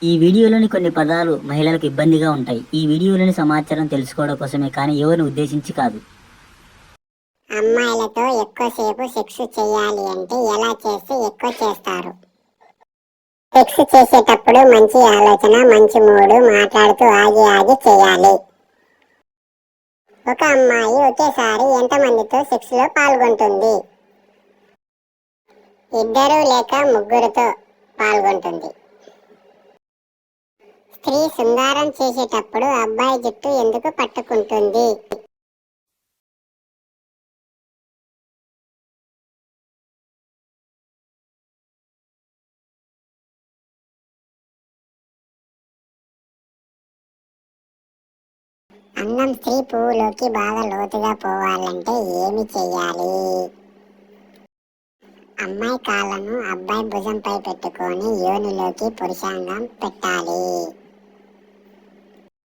ఈ వీడియోలోని కొన్ని పదాలు మహిళలకు ఇబ్బందిగా ఉంటాయి. ఈ వీడియోలోని సమాచారం తెలుసుకోవడం కోసమే కానీ ఎవరిని ఉద్దేశించి కాదు. అమ్మాయిలతో ఎక్కువసేపు సెక్స్ చేయాలి అంటే ఎలా చేస్తే ఎక్కువ చేస్తారు? సెక్స్ చేసేటప్పుడు మంచి ఆలోచన, మంచి మూడు, మాట్లాడుతూ ఆగి ఆగి చేయాలి. ఒక అమ్మాయి ఒకేసారి ఎంతమందితో సెక్స్ లో పాల్గొంటుంది? 2 లేక 3తో పాల్గొంటుంది. స్త్రీ శృంగారం చేసేటప్పుడు అబ్బాయి జుట్టు ఎందుకు పట్టుకుంటుంది? అన్నం స్త్రీ పువ్వులోకి బాగా లోతుగా పోవాలంటే ఏమి చెయ్యాలి? అమ్మాయి కాళ్ళను అబ్బాయి భుజంపై పెట్టుకొని యోనిలోకి పురుషాంగం పెట్టాలి.